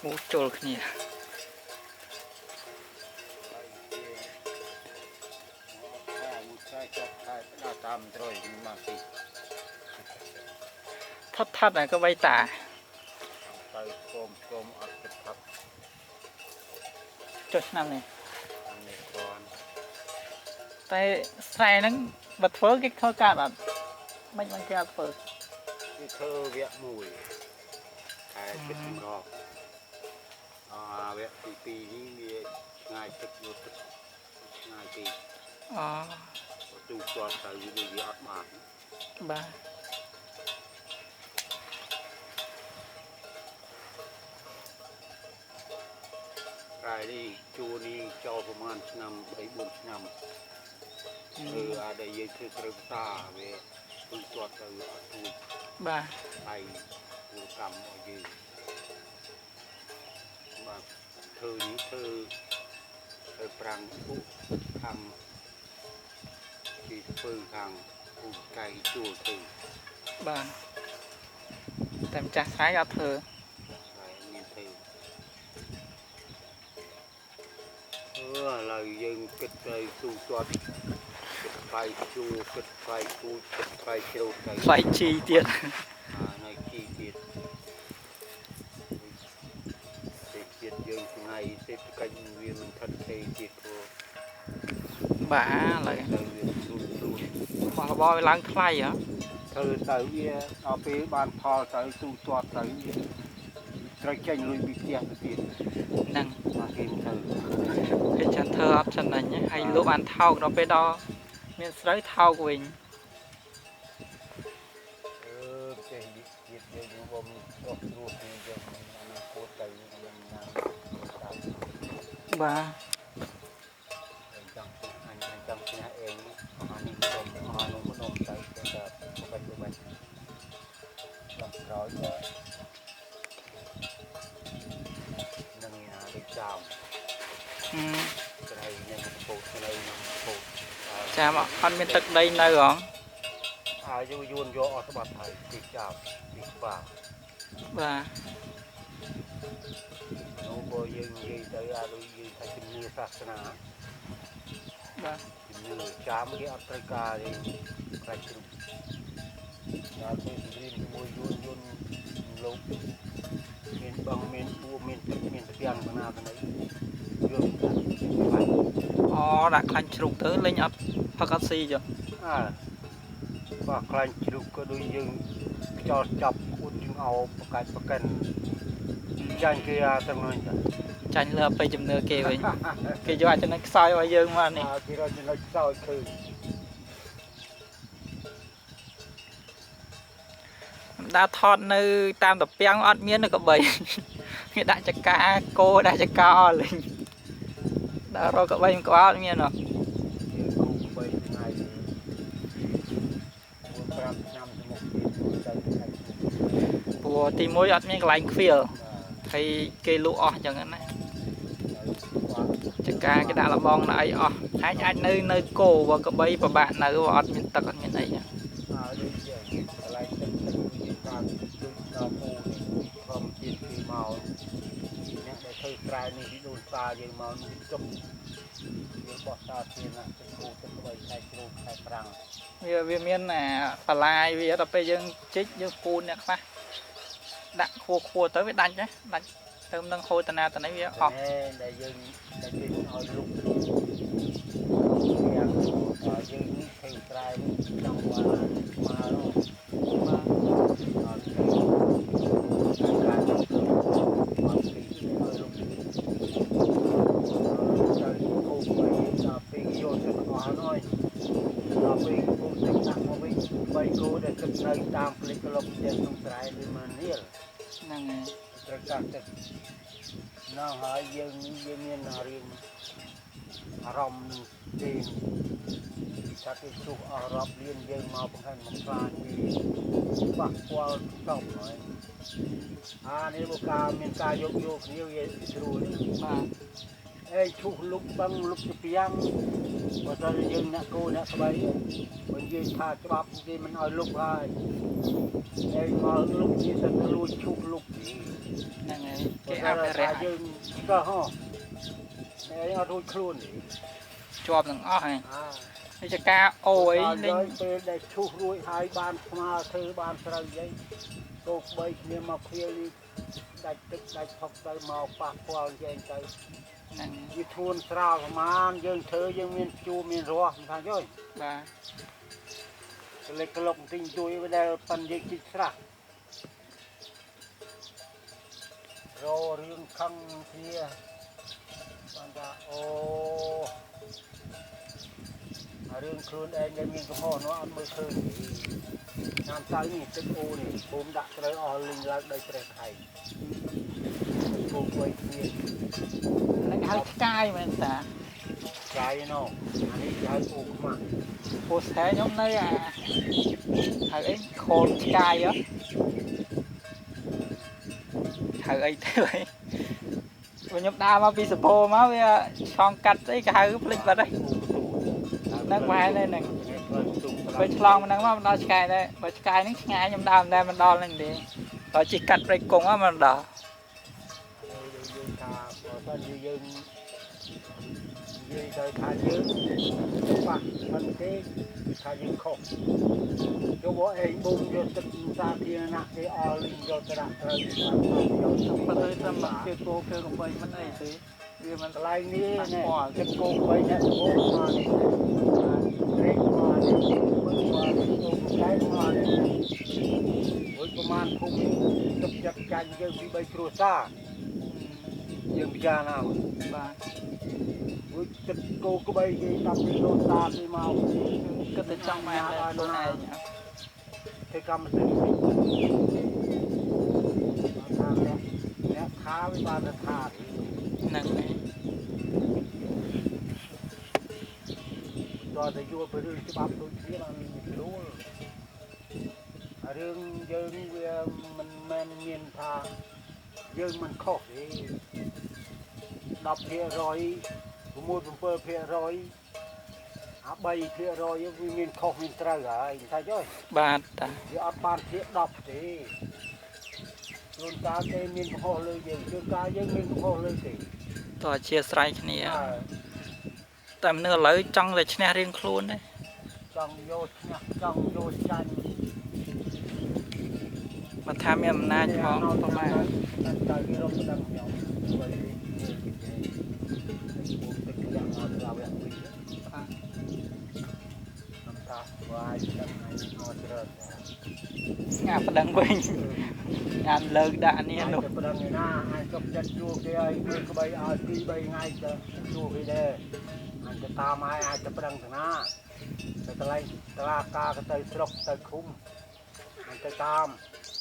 Mũ trôi kia thắt này có bay tả cho năm này tay sai nó bật phớ cái khâu cả là mấy con kia phớ cái thơ vẹn mùi cái chất ngọt vẹn tì như ngày chất vô chất ngày tì chung toàn tới như vậy ọt mát ba cái đi chua đi choประมาณnăm 3-4 năm đâyคือตรึกตาเวตุจอดទៅអត់ទួយ ba ហើយគូកម្មឲ្យយើងបាទធ្វើនេះធ្វើប្រាំងពុកខាងពីធ្វើខាងពូកៃជួលទៅ ba តែម្ចាស់ស្រែអត់ធ្វើ ហើយមានធ្វើឡើយយើងគិតទៅទូទាត់ไฟจูกดไฟกูกดไฟเชียวไก่ ไฟชีเตี้ย ในขี้เกียจเสียเกียจยังไงเสียกันเวียนมันทันเทเกียจโต บ้าเลยพอบ่ล้างไข่เหรอ เธอใส่เวียเอาไปบ้านพอใส่ตู้ตัวใส่เวียกระเจงลุยบิเตียไปตี นั่ง มาเห็นเธอ cái chân thơ ấp chân này nhé hay lúc ăn thau nó phải đo miếng sấy thau của mình เจงบิเตียยังอยู่บนก็รู้ที่ยังมันโคตรใจยังนาน ba จังเนี่ยเองอันนี้ผมอันนู้นมันใส่เป็นแบบไปลำร้อยจะนั่งดิจามจะให้ยังโผล่จะให้โผล่ cha mà ăn miếng tật đây nơi rồi ยูนโยอสบัดไทยดิจามดิป่า ba โน้บยังยืนได้อาลุยยืนให้เป็นเนื้อศาสนา ba เนื้อจามที่อัตริกาเลยใครจะอยากเป็นดินมวยยูนลงเมียนบางเมียนปูเมียนตึกเมียนตะเกียงขนาดไหนยูนกันไป ó đã khăn chụp tới lên ấp Pacassi chưa ว่าใครจุกก็ดูยังจอดจับคุณจึงเอาประกันจานเกียร์ตั้งนั้นจ้ะ tranh lừaไปจำเนื้อเกวิเกจะว่าจะนักซอยว่าเยอะมากนี่ ที่เราจะนักซอยคือ đã thọt nơi tam tập beng ọt miếng nó có bầy đã cho cá cô đã cho cá o lên đã rồi có bầy có ọt miếng rồi ไปยังไงวันประมาณน้ำจะหมดใจใคร bùa thì mối ọt miếng lạnh phìa thấy cây lũ ọt chẳng hạn này cho cá cái đã là bong là ấy ọt hãy anh nơi cổ và có bầy và bạn nơi ọt miếng tật ọt miếng này nhá อะไรตึกการตึกดาวโมพร้อมจีนคือเมาเนี่ยได้เคยกลายในที่โดนตาอย่างเมาจมยังบอกตาเทียนนะจะกูจะไปใช้ครูใช้ปรัง vì miếng này phải lai vì nó bây giờ chết như phun nè các đạn khô tới với đánh nhé đánh thơm nâng khô tận nào tận ấy ọp ได้ยังได้ยินเอาลุกอย่างยังเคยกลายจังหวะมาโน่มาการความปีเอาลุกจะโค้งไปจะไปโยนจะต่อหน่อยจะไปโค้งจะตั้งมาไปโก้ได้จะในตามพลิกลบเดินตรงสายเลยมันเรียล năng này ตระการจะน่าหายยังมีนาเรียนอารมณ์ดี ថាគេជួបអស់រាប់លានយើងមកបង្ហាញមកខ្លាចពីបាក់ពាល់តបហើយនេះមកការមានការយកគ្នាវាស្រួលបាទអេឈូសលុបបឹងលុបជាពាំងបើតើយើងអ្នកគោអ្នកស្បៃបើនិយាយថាច្បាប់គេមិនឲ្យលុបហើយឯងមកលុបនេះទៅលួចឈូសលុបហ្នឹងហើយគេអភិរក្សយើងក៏ហ៎ឯងអត់រួចខ្លួនជាប់ទាំងអស់ហើយនេះជាការអូអីលេងពេលដែលឈូសរួចហើយបានស្មើធ្វើបានត្រូវអីគោបីគ្នាមកភៀលនេះដាច់ទឹកដាច់ផុកទៅមកប៉ះពាល់យើងទៅហ្នឹងវាធួនស្រាលប្រមាណយើងធ្វើយើងមានជួមានរស់មិនថាយល់បាទលេខក្លុកទិញជួយវាដែលប៉ិនយើងជីកស្រះររឿងខឹងគ្នាបានថាអូរឿងខ្លួនឯងដែលមានកំហុសនោះអត់មើលឃើញតាមតៅនេះទឹកអូនេះភូមិដាក់ត្រូវអស់លីងឡើងដោយព្រះថៃគោបីគ្នាហ្នឹងហៅឆ្កាយមែនតាឆ្កាយនោះអានេះគេហៅអូខ្មាស់ពោះស្ហែខ្ញុំនៅហៅអីខូនឆ្កាយហៅអីទៅអីខ្ញុំដើរមកពីសពោមកវាឆ្លងកាត់អីគេហៅភ្លេចបាត់ហើយហ្នឹងប្រហែលហ្នឹងពេលឆ្លងហ្នឹងមកដល់ឆ្កែដែរបើឆ្កែហ្នឹងឆ្ងាយខ្ញុំដើរមិនដែរមិនដល់ហ្នឹងទេបើជិះកាត់ព្រៃកុងមកមិនដល់យើងថាបើសិនយើងនិយាយទៅថាយើងបាក់មិនទេថាយើងខុសយកមកឯងបូមយកទឹកសាធារណៈគេអល់លីងយកទៅដាក់ត្រូវយកបើទៅត្រឹមគេគោគេកំបីមិនអីទេវាមិនកន្លែងនេះណែទឹកគោកំបីអ្នកគោមកនេះរេកមកនេះមើលមកគោកែមកនេះមួយប្រមាណភូមិទឹកចាក់ចាញ់យើងពី3គ្រួសារយើងពិចារណាបាទមួយទឹកគោក្បីគេតាមពីដូនតាគេមកគិតតែចង់មកឲ្យខ្លួនឯងធ្វើកម្មសិទ្ធិអ្នកខាវាបានថាហ្នឹងហើយដល់តែយល់ពីរឿងច្បាប់ដូចគ្នាបានមានស្រួលរឿងយើងវាមិនមែនមានថាយើងមិនខុសទេ10% 6-7%អា3%វាមានខុសមានត្រូវហើយមិនថាយល់បាទតាវាអត់បានជា10ទេជួនកាលគេមានកំហុសលើយើងជួនកាលយើងមានកំហុសលើគេតើអធិស្ឋានគ្នាតែមនុស្សឥឡូវចង់តែឈ្នះរៀងខ្លួនទេចង់យកឈ្នះចង់យកចាញ់មកថាមានអំណាចផងប្រហែលតែគេរកស្ដាប់ខ្ញុំបើនិយាយទឹកយ៉ាងអត់ដល់វាពីតាវាយដល់ថ្ងៃនេះអត់ច្រើនងាប់ប្តឹងវិញងាប់លើកដាក់នេះនោះប្តឹងឯណាអាចចុកចិត្តជួគេឲ្យគឺក្បីឲ្យ2-3ថ្ងៃទៅជួគេដែរអាចទៅតាមឲ្យអាចទៅប្តឹងទៅណាទៅកន្លែងតឡាការទៅស្រុកទៅឃុំអាចទៅតាម